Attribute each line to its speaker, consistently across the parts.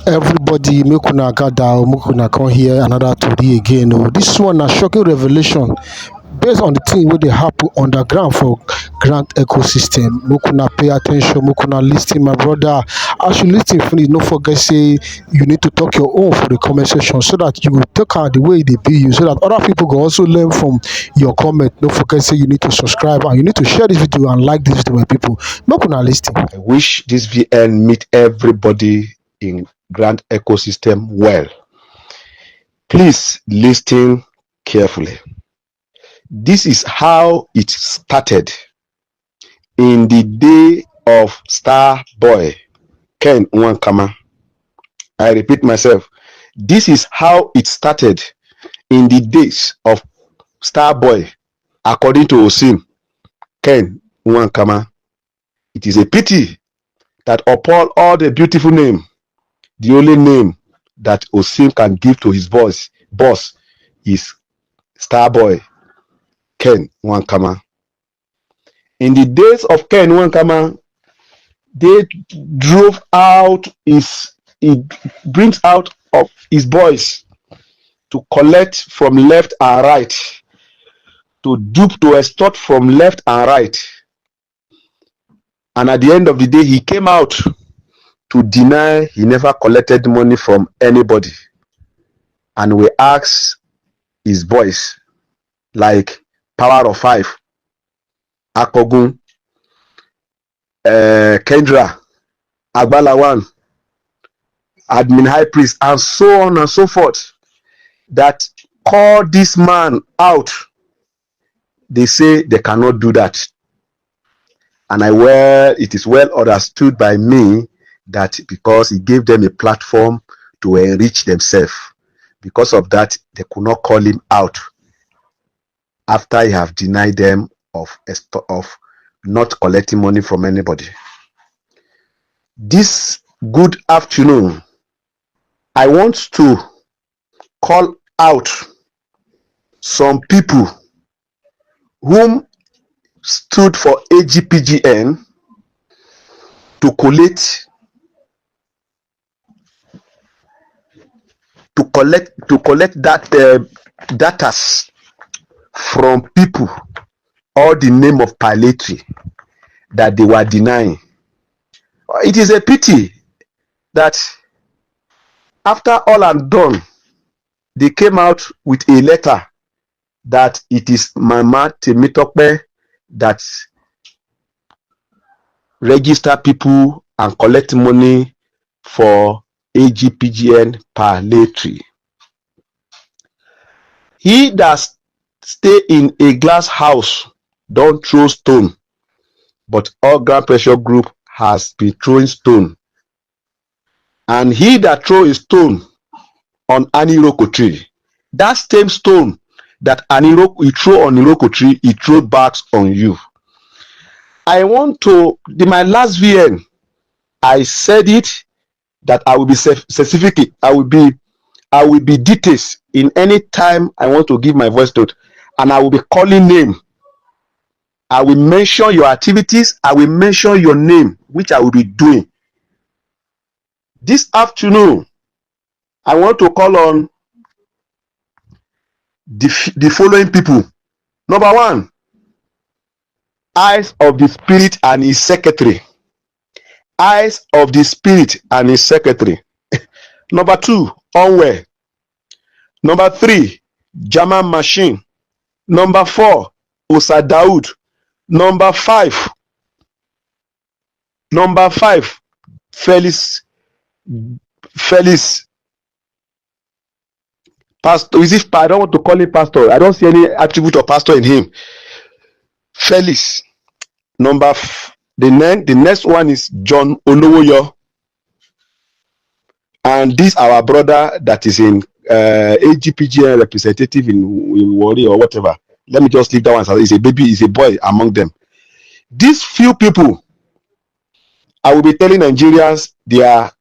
Speaker 1: Everybody, make una gather, make una come hear another tori again. Oh, this one na shocking revelation based on the thing wey dey happen underground for grant ecosystem. Make una pay attention, make una lis ten, my brother. As you lis ten finish, no forget say you need to talk your own for the comment section so that you go take am the way e dey be you, so that other people go also learn from your comment. No forget say you need to subscribe and you need to share this video and like this video, my people. Make una lis ten.
Speaker 2: I wish this VN meet everybody in Grant ecosystem well. Please listen carefully. This is how it started in the day of Star Boy Ken Nwankama. I repeat myself. This is how it started in the days of Star Boy, according to Osim Ken Nwankama. It is a pity that upon all the beautiful name, the only name that Osim can give to his boss is Starboy Ken Nwankama. In the days of Ken Nwankama, they drove out he brings out of his boys to collect from left and right, to dupe, to extort from left and right. And at the end of the day, he came out to deny he never collected money from anybody. And we asked his boys, like Power of Five, Akogun, Kendra, Agbalawan, Admin High Priest, and so on and so forth, that call this man out. They say they cannot do that. And it is well understood by me that because he gave them a platform to enrich themselves, because of that, they could not call him out after he have denied them of not collecting money from anybody. This good afternoon, I want to call out some people whom stood for AGPGN to collect that data from people, all the name of palliatory that they were denying. It is a pity that after all and done, they came out with a letter that it is Mama Temitope that register people and collect money for AGPGN palliatory. He that stay in a glass house don't throw stone, but all Grand Pressure Group has been throwing stone. And he that throw a stone on Aniroko tree, that same stone that you throw on Iroko tree, he throw back on you. I want to, my last VN, I said it that I will be specific. I will be details in any time I want to give my voice note, and I will be calling name. I will mention your activities. I will mention your name, which I will be doing. This afternoon, I want to call on the following people. Number one, Eyes of the Spirit and his secretary. Eyes of the Spirit and his secretary. Number two, Onwe. Number three, German Machine. Number four, Osa Daoud. Number five, Felix. Pastor, I don't want to call him pastor. I don't see any attribute of pastor in him. Felix. The next one is John Olowoyo. And this our brother that is in AGPGN representative in Warri or whatever. Let me just leave that one. He's a baby, he's a boy among them. These few people, I will be telling Nigerians their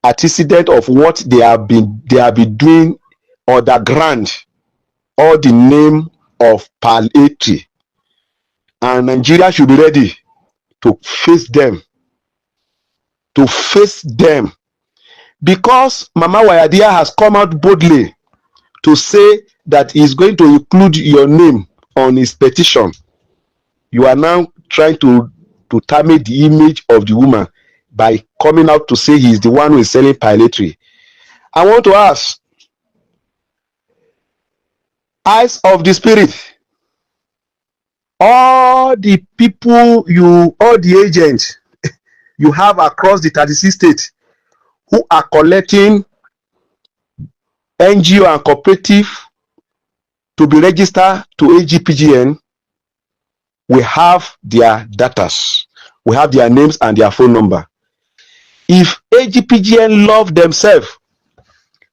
Speaker 2: antecedent of what they have been doing underground, or the name of palliatory. And Nigeria should be ready to face them. Because Mama Wayadia has come out boldly to say that he is going to include your name on his petition, you are now trying to tarnish the image of the woman by coming out to say he is the one who is selling pyrethry. I want to ask, eyes of the spirit, all the agents you have across the 36 states who are collecting NGO and cooperative to be registered to AGPGN, we have their datas, we have their names and their phone number. If AGPGN love themselves,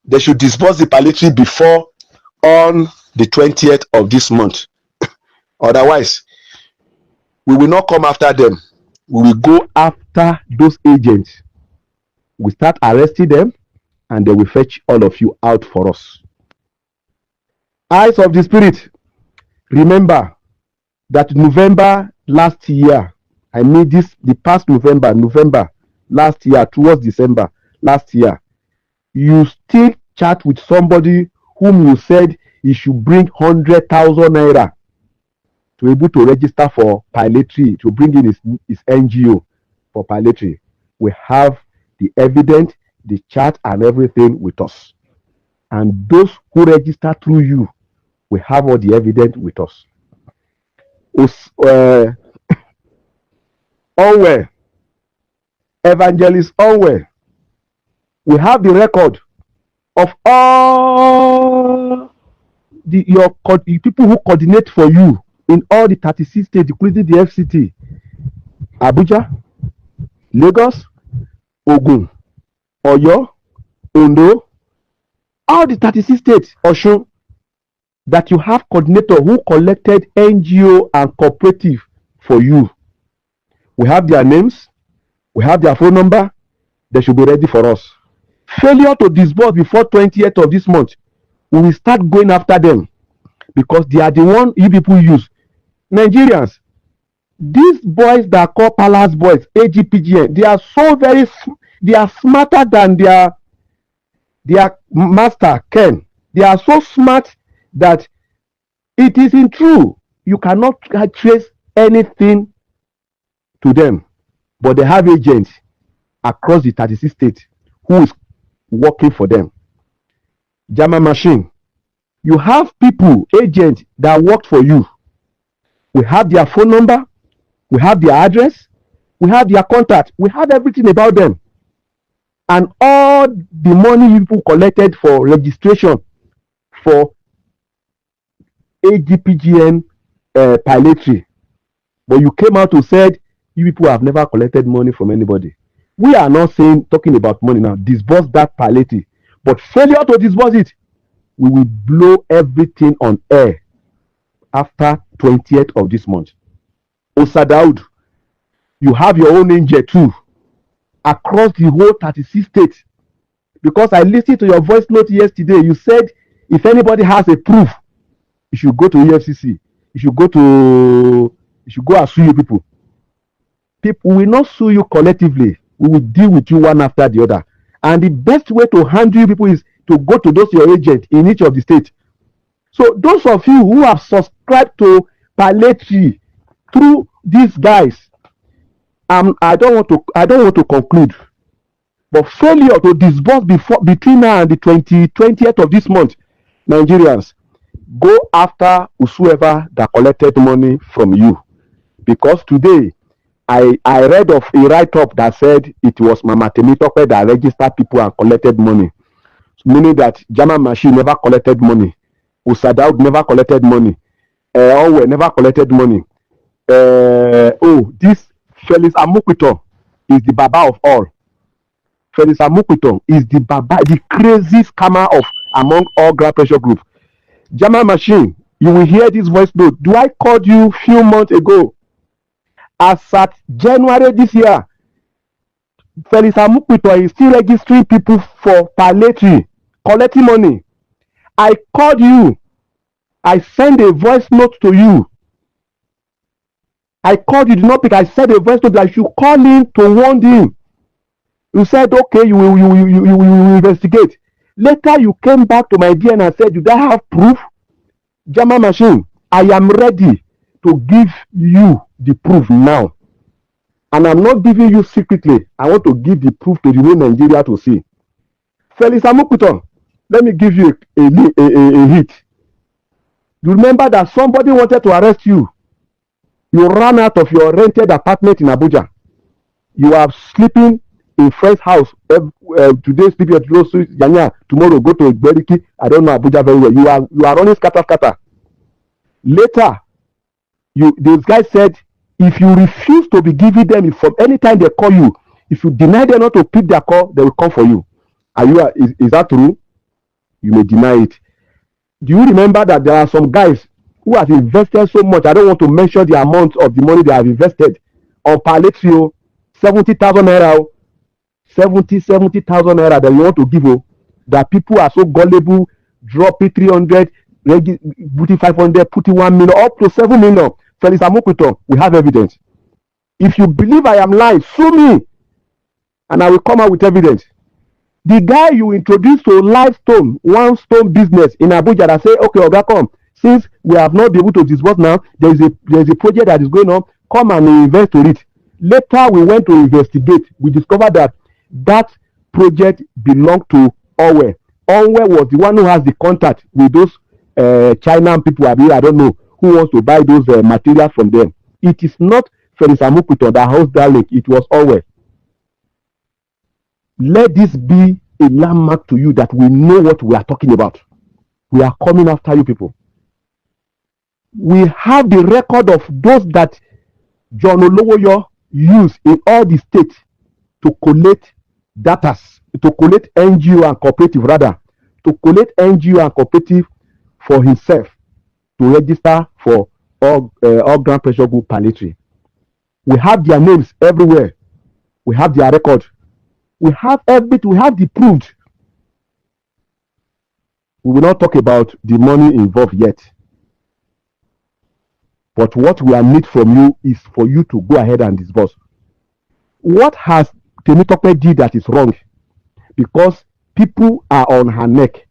Speaker 2: they should disburse the pyrethry before on the 20th of this month. Otherwise, we will not come after them. We will go after those agents. We start arresting them, and they will fetch all of you out for us. Eyes of the spirit, remember that November last year, I mean the past November last year towards December last year, you still chat with somebody whom you said he should bring 100,000 naira to be able to register for pyrethry, to bring in his NGO for pyrethry. We have the evidence, the chat and everything with us. And those who register through you, we have all the evidence with us. Onwell, Evangelist Onwell, we have the record of all the people who coordinate for you in all the 36 states, including the FCT, Abuja, Lagos, Ogun, Oyo, Ondo, all the 36 states, Osun, that you have coordinator who collected NGO and cooperative for you. We have their names, we have their phone number, they should be ready for us. Failure to disburse before 20th of this month, we will start going after them because they are the one you people use. Nigerians, these boys that are called Palace Boys, AGPGN, they are so they are smarter than their master, Ken. They are so smart that it isn't true. You cannot trace anything to them. But they have agents across the 36 states who is working for them. Jama Machine, you have people, agents that work for you. We have their phone number, we have their address, we have their contact, we have everything about them. And all the money people collected for registration for AGPGN pyrethry. But you came out to said you people have never collected money from anybody. We are not talking about money now. Disburse that pyrethry. But failure to disburse it, we will blow everything on air after 20th of this month. Osadaud, you have your own angel too across the whole 36 states. Because I listened to your voice note yesterday, you said if anybody has a proof, you should go to EFCC. You should go and sue you people. People will not sue you collectively. We will deal with you one after the other. And the best way to handle you people is to go to those your agents in each of the states. So those of you who have subscribed to pyrethry through these guys, I don't want to conclude. But failure to disburse between now and the 20th of this month, Nigerians, go after whosoever that collected money from you. Because today, I read of a write-up that said it was Mama Temitope that registered people and collected money. Meaning that Jama Machine never collected money. Usadaud never collected money. Owe never collected money. This Felix Amukwito is the Baba of all. Felix Amukwito is the Baba, the crazy scammer of among all Grand Pressure Group. Jama Machine, you will hear this voice note. Do I called you few months ago? As at January this year, Felix Amukwito is still registering people for pyrethry, collecting money. I called you. I sent a voice note to you. I called you, did not pick. I sent a voice note that you should call him to warn him You said, okay, you will investigate. Later, you came back to my DN and said, do I have proof? Jama machine, I am ready to give you the proof now. And I'm not giving you secretly. I want to give the proof to the whole Nigeria to see. Felix Amukuton, let me give you a hit. You remember that somebody wanted to arrest you. You ran out of your rented apartment in Abuja. You are sleeping in friend's house. Today sleeping at Low Street, Yanya. Tomorrow go to Beriki. I don't know Abuja very well. You are running scatter. Later, those guys said, if you refuse to be giving them from anytime they call you, if you deny them not to pick their call, they will come for you. Is that true? You may deny it. Do you remember that there are some guys who have invested so much? I don't want to mention the amount of the money they have invested on palliative, 70,000 naira, 70,000 naira that you want to give. That people are so gullible, drop it 300, putting 500, putting 1 million, up to 7 million. Felix Amukuto, we have evidence. If you believe I am lying, sue me, and I will come out with evidence. The guy you introduced to Limestone, one stone business in Abuja, that say, okay, Oga, come. Since we have not been able to disburse now, there is a project that is going on. Come and invest to it. Later, we went to investigate. We discovered that project belonged to Owe. Owe was the one who has the contact with those China people. I don't know who wants to buy those materials from them. It is not Felix Amukuto that hosts that link. It was Owe. Let this be a landmark to you that we know what we are talking about. We are coming after you people. We have the record of those that John Olowoyo used in all the states to collect data, to collect NGO and cooperative rather, to collect NGO and cooperative for himself, to register for all ground pressure group palliative. We have their names everywhere. We have their record. We have everything. We have the proof. We will not talk about the money involved yet. But what we need from you is for you to go ahead and disburse. What has Temitope did that is wrong? Because people are on her neck.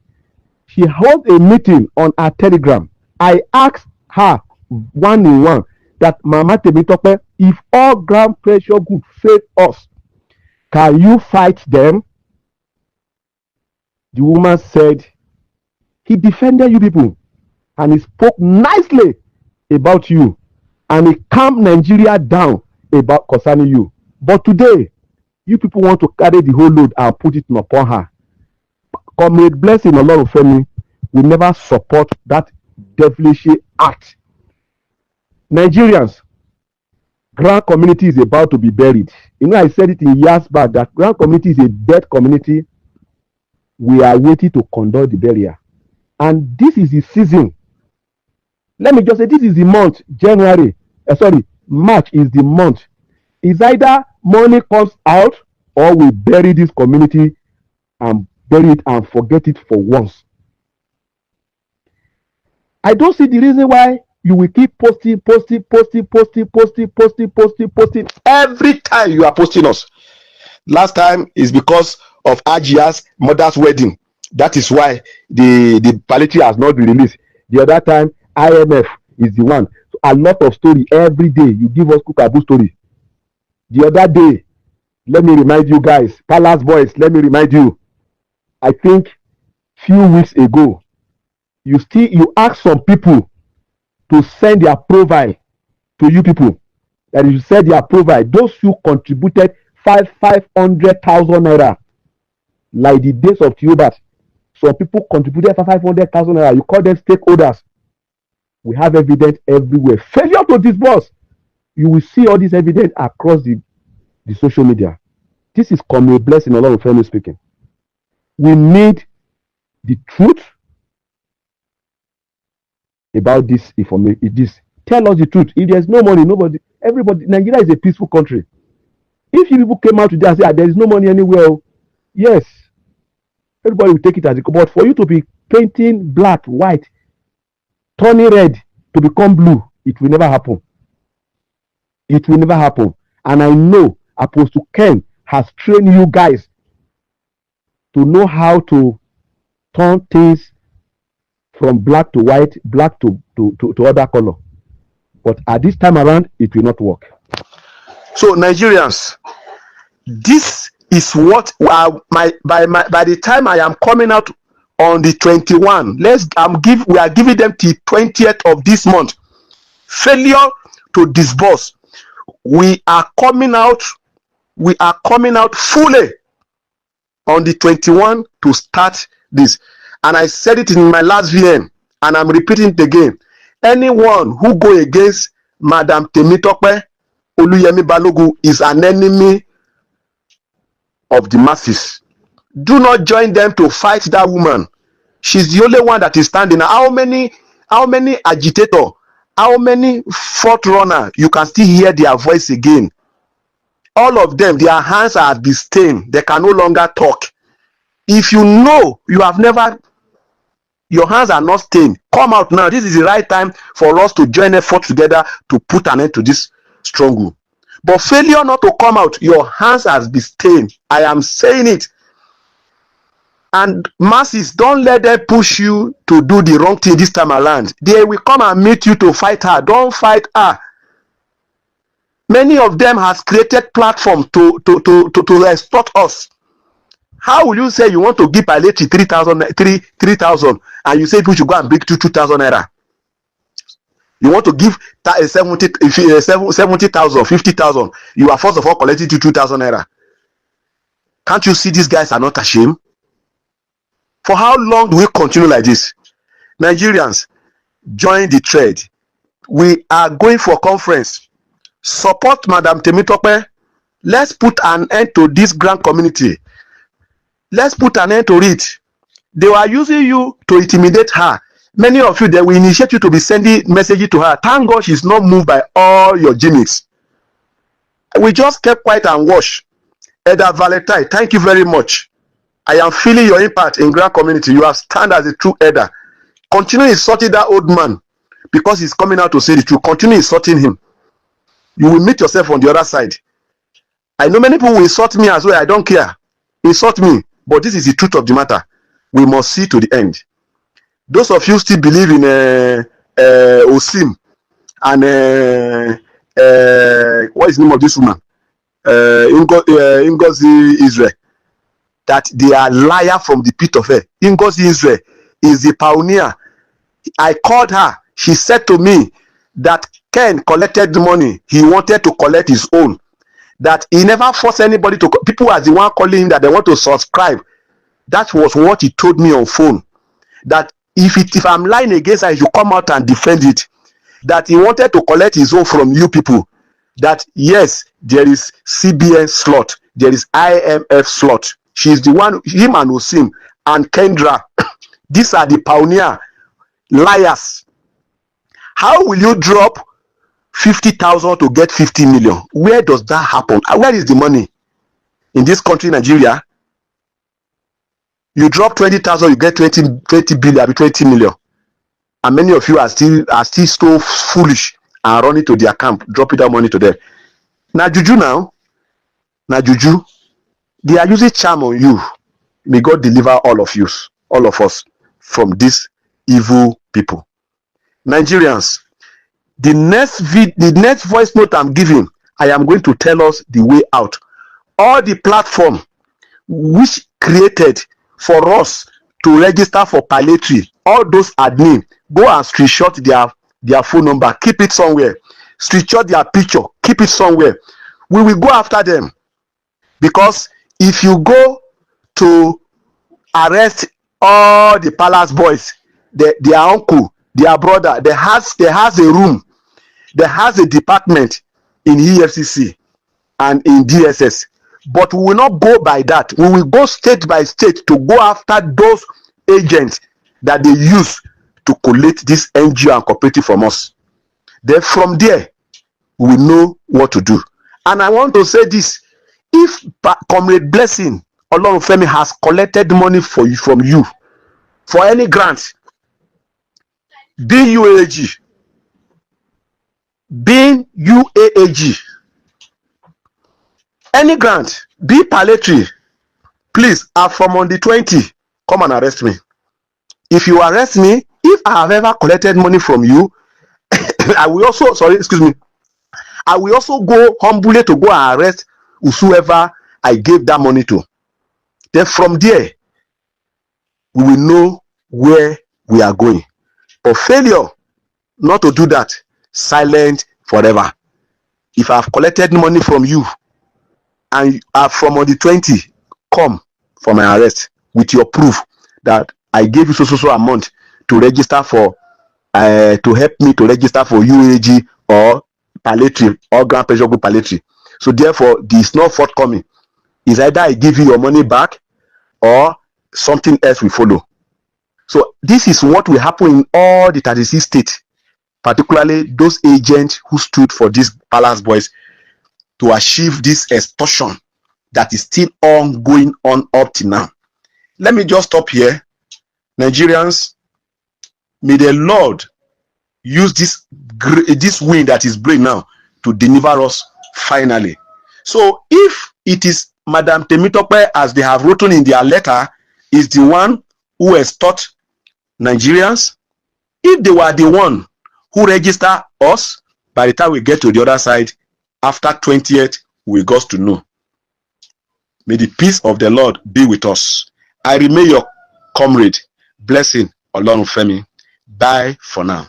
Speaker 2: She held a meeting on her Telegram. I asked her one-on-one that Mama Temitope, if all ground pressure group fail us, can you fight them? The woman said, he defended you people and he spoke nicely about you and he calmed Nigeria down about concerning you. But today, you people want to carry the whole load and put it upon her. Comrade Blessing Olorunfemi will never support that devilish act. Nigerians, Grand community is about to be buried. You know, I said it in years back that Grand community is a dead community. We are waiting to conduct the burial. And this is the season. Let me just say, this is the month, March is the month. It's either money comes out or we bury this community and bury it and forget it for once. I don't see the reason why you will keep posting. Every time you are posting us. Last time is because of Ajia's mother's wedding. That is why the palliative has not been released. The other time, IMF is the one. So a lot of story every day. You give us Kukabu story. The other day, let me remind you guys, Palace Boys, let me remind you. I think few weeks ago, you ask some people to send their profile to you people. That you send their profile. Those who contributed 500,000 naira, like the days of Theobarth. Some people contributed 500,000 naira. You call them stakeholders. We have evidence everywhere. Failure to disburse. You will see all this evidence across the social media. This is Comrade Blessing Olorunfemi speaking. We need the truth about this information. Tell us the truth. If there's no money, everybody. Nigeria is a peaceful country. If you people came out today and say there is no money anywhere, yes, everybody will take it as a. But for you to be painting black, white, turning red to become blue, it will never happen. It will never happen. And I know Apostle Ken has trained you guys to know how to turn things from black to white, black to other color. But at this time around, it will not work. So Nigerians, this is what by the time I am coming out on the 21, we are giving them till 20th of this month. Failure to disburse. We are coming out fully on the 21 to start this. And I said it in my last VN, and I'm repeating it again. Anyone who go against Madam Temitope Oluyemi Balogun is an enemy of the masses. Do not join them to fight that woman. She's the only one that is standing. How many agitator, how many front runner, you can still hear their voice again? All of them, their hands are been stained. They can no longer talk. If you know you have never, your hands are not stained, come out now. This is the right time for us to join effort together to put an end to this struggle. But failure not to come out, your hands has been stained. I am saying it. And masses, don't let them push you to do the wrong thing this time around. They will come and meet you to fight her. Don't fight her. Many of them has created platform to extort us. How will you say you want to give palliative 3,000 and you say people should go and bring 2,000 naira? You want to give 70,000, 50,000. You are first of all collecting 2,000 naira. Can't you see these guys are not ashamed? For how long do we continue like this? Nigerians, join the trade. We are going for conference. Support Madam Temitope. Let's put an end to this grand community. Let's put an end to it. They were using you to intimidate her. Many of you, they will initiate you to be sending messages to her. Thank God she's not moved by all your gimmicks. We just kept quiet and watch. Elder Valentine, thank you very much. I am feeling your impact in grand community. You have stand as a true elder. Continue insulting that old man because he's coming out to say the truth. Continue insulting him. You will meet yourself on the other side. I know many people will insult me as well. I don't care. Insult me. But this is the truth of the matter. We must see to the end. Those of you still believe in Osim and what is the name of this woman? Ngozi Israel. That they are liar from the pit of hell. Ngozi Israel is the pioneer. I called her. She said to me that Ken collected the money. He wanted to collect his own. That he never forced anybody to. People are the one calling him that they want to subscribe. That was what he told me on phone. That if I'm lying against her, he should come out and defend it. That he wanted to collect his own from you people. That yes, there is CBN slot. There is IMF slot. She's the one, him and Osim and Kendra. These are the pioneer liars. How will you drop 50,000 to get 50 million? Where does that happen? Where is the money? In this country, Nigeria, you drop 20,000, you get 20 billion, 20 million. And many of you are still so foolish and running to their camp, dropping that money to them. Now, juju now. Now, juju. They are using charm on you. May God deliver all of us from these evil people. Nigerians, the next voice note I'm giving, I am going to tell us the way out. All the platform which created for us to register for palliative, all those admin, go and screenshot their phone number, keep it somewhere. Screenshot their picture, keep it somewhere. We will go after them. Because if you go to arrest all the palace boys, their uncle, their brother, they has a room, they has a department in EFCC and in DSS. But we will not go by that. We will go state by state to go after those agents that they use to collect this NGO and cooperative from us. Then from there, we will know what to do. And I want to say this. If Comrade Blessing Olorunfemi has collected money from you for any grant, being UAAG, any grant, Be palliatory. Please, from on the 20, come and arrest me. If you arrest me, if I have ever collected money from you, I will also, I will also go humbly to go and arrest whosoever I gave that money to. Then from there, we will know where we are going. But failure not to do that, silent forever. If I have collected money from you and from on the 20, come for my arrest with your proof that I gave you so amount to register for, to help me to register for UAAG or palliatory or grand pressure group palliatory. So therefore, this is not forthcoming. Is either I give you your money back or something else will follow. So this is what will happen in all the 36 states, particularly those agents who stood for these palace boys to achieve this extortion that is still ongoing on up to now. Let me just stop here. Nigerians, may the Lord use this wind that is blowing now to deliver us finally. So if it is Madam Temitope, as they have written in their letter, is the one who has taught Nigerians, if they were the one who register us, by the time we get to the other side, after 20th, we got to know. May the peace of the Lord be with us. I remain your comrade. Blessing Olorunfemi. Bye for now.